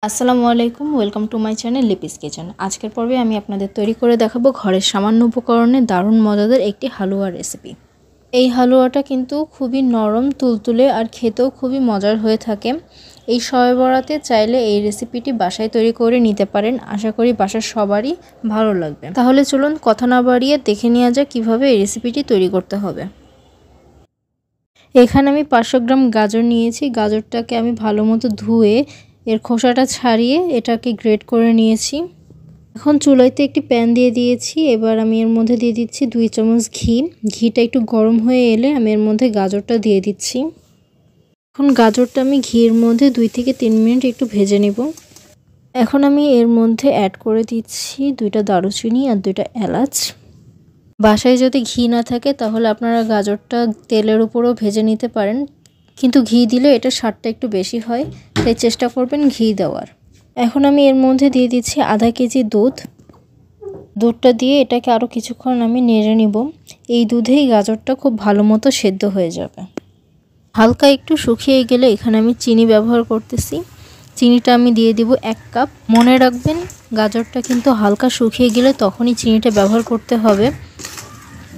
আসসালামু আলাইকুম, welcome to my channel Lipi's kitchen. আজকের পর্বে আমি আপনাদের তৈরি করে দেখাবো ঘরের সামান্য উপকরণে দারুণ মজাদার একটি হালুয়া রেসিপি। এই হালুয়াটা কিন্তু খুবই নরম তুলতুলে আর খেতেও খুবই মজার হয়ে থাকে। এই শবে বরাতে চাইলে এই রেসিপিটি বাসায় তৈরি করে নিতে পারেন। আশা করি বাসার সবারই ভালো লাগবে। তাহলে চলুন কথা না বাড়িয়ে দেখে নেওয়া যাক কীভাবে এই রেসিপিটি তৈরি করতে হবে। এখানে আমি 500 গ্রাম গাজর নিয়েছি। গাজরটাকে আমি ভালো মতো ধুয়ে এর খোসাটা ছাড়িয়ে এটাকে গ্রেট করে নিয়েছি। এখন চুলাইতে একটি প্যান দিয়ে দিয়েছি। এবার আমি এর মধ্যে দিয়ে দিচ্ছি 2 চামচ ঘি। ঘিটা একটু গরম হয়ে এলে আমি এর মধ্যে গাজরটা দিয়ে দিচ্ছি। এখন গাজরটা আমি ঘির মধ্যে 2 থেকে 3 মিনিট একটু ভেজে নেব। এখন আমি এর মধ্যে অ্যাড করে দিচ্ছি 2টা দারুচিনি আর 2টা এলাচ। বাসায় যদি ঘি না থাকে তাহলে আপনারা গাজরটা তেলের উপরেও ভেজে নিতে পারেন, কিন্তু ঘি দিলে এটা স্বাদটা একটু বেশি হয়, তাই চেষ্টা করবেন ঘি দেওয়ার। এখন আমি এর মধ্যে দিয়ে দিচ্ছি আধা কেজি দুধ। দুধটা দিয়ে এটাকে আরও কিছুক্ষণ আমি নেড়ে নিব। এই দুধেই গাজরটা খুব ভালো মতো সেদ্ধ হয়ে যাবে। হালকা একটু শুকিয়ে গেলে এখানে আমি চিনি ব্যবহার করতেছি। চিনিটা আমি দিয়ে দিব 1 কাপ। মনে রাখবেন গাজরটা কিন্তু হালকা শুকিয়ে গেলে তখনই চিনিটা ব্যবহার করতে হবে।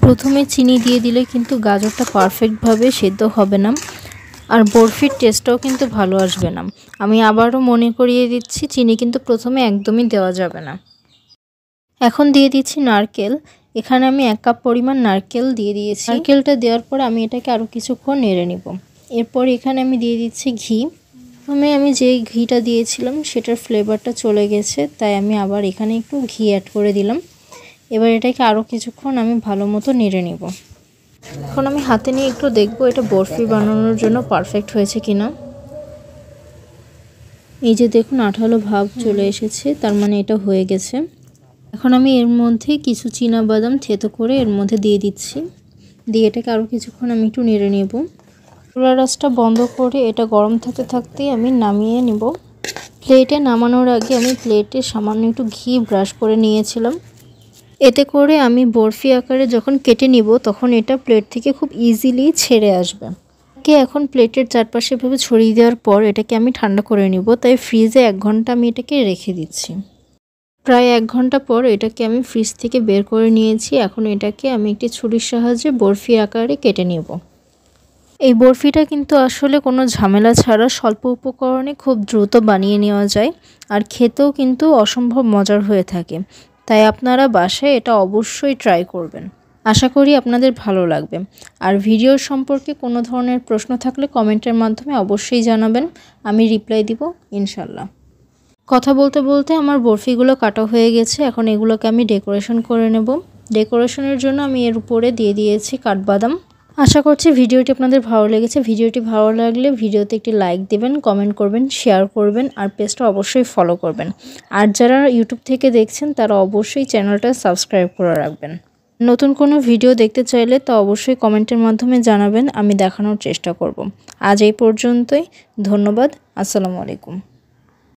প্রথমে চিনি দিয়ে দিলে কিন্তু গাজরটা পারফেক্টভাবে সেদ্ধ হবে না, আর বরফির টেস্টটাও কিন্তু ভালো আসবে না। আমি আবারও মনে করিয়ে দিচ্ছি, চিনি কিন্তু প্রথমে একদমই দেওয়া যাবে না। এখন দিয়ে দিচ্ছি নারকেল। এখানে আমি 1 কাপ পরিমাণ নারকেল দিয়ে দিয়েছি। নারকেলটা দেওয়ার পর আমি এটাকে আরও কিছুক্ষণ নেড়ে নিব। এরপর এখানে আমি দিয়ে দিচ্ছি ঘি। প্রথমে আমি যে ঘিটা দিয়েছিলাম সেটার ফ্লেভারটা চলে গেছে, তাই আমি আবার এখানে একটু ঘি অ্যাড করে দিলাম। এবার এটাকে আরও কিছুক্ষণ আমি ভালো মতো নেড়ে নিব। এখন আমি হাতে নিয়ে একটু দেখবো এটা বরফি বানানোর জন্য পারফেক্ট হয়েছে কিনা। এই যে দেখুন আঠালো ভাব চলে এসেছে, তার মানে এটা হয়ে গেছে। এখন আমি এর মধ্যে কিছু চীনাবাদাম থেতো করে এর মধ্যে দিয়ে দিচ্ছি। দিয়ে এটাকে আরও কিছুক্ষণ আমি একটু নেড়ে নেব। চুলার আঁচটা বন্ধ করে এটা গরম থাকতে থাকতেই আমি নামিয়ে নিব। প্লেটে নামানোর আগে আমি প্লেটে সামান্য একটু ঘি ব্রাশ করে নিয়েছিলাম। এতে করে আমি বরফি আকারে যখন কেটে নিব তখন এটা প্লেট থেকে খুব ইজিলি ছেড়ে আসবে। এখন প্লেটের চারপাশে ভাবে ছড়িয়ে দেওয়ার পর এটাকে আমি ঠান্ডা করে নিব, তাই ফ্রিজে 1 ঘন্টা আমি এটাকে রেখে দিচ্ছি। প্রায় 1 ঘন্টা পর এটাকে আমি ফ্রিজ থেকে বের করে নিয়েছি। এখন এটাকে আমি একটি ছুরির সাহায্যে বরফি আকারে কেটে নেব। এই বরফিটা কিন্তু আসলে কোনো ঝামেলা ছাড়া স্বল্প উপকরণে খুব দ্রুত বানিয়ে নেওয়া যায়, আর খেতেও কিন্তু অসম্ভব মজার হয়ে থাকে। তাই আপনারা বাসায় এটা অবশ্যই ট্রাই করবেন। আশা করি আপনাদের ভালো লাগবে। আর ভিডিওর সম্পর্কে কোনো ধরনের প্রশ্ন থাকলে কমেন্টের মাধ্যমে অবশ্যই জানাবেন, আমি রিপ্লাই দিব ইনশাল্লাহ। কথা বলতে বলতে আমার বরফিগুলো কাটা হয়ে গেছে। এখন এগুলোকে আমি ডেকোরেশন করে নেব। ডেকোরেশনের জন্য আমি এর উপরে দিয়ে দিয়েছি কাঠবাদাম। আশা করছি ভিডিওটি আপনাদের ভালো লেগেছে। ভিডিওটি ভালো লাগলে ভিডিওতে একটি লাইক দেবেন, কমেন্ট করবেন, শেয়ার করবেন, আর পেজটা অবশ্যই ফলো করবেন। আর যারা ইউটিউব থেকে দেখছেন তারা অবশ্যই চ্যানেলটা সাবস্ক্রাইব করে রাখবেন। নতুন কোনো ভিডিও দেখতে চাইলে তা অবশ্যই কমেন্টের মাধ্যমে জানাবেন, আমি দেখানোর চেষ্টা করব। আজ এই পর্যন্তই। ধন্যবাদ। আসসালামু আলাইকুম।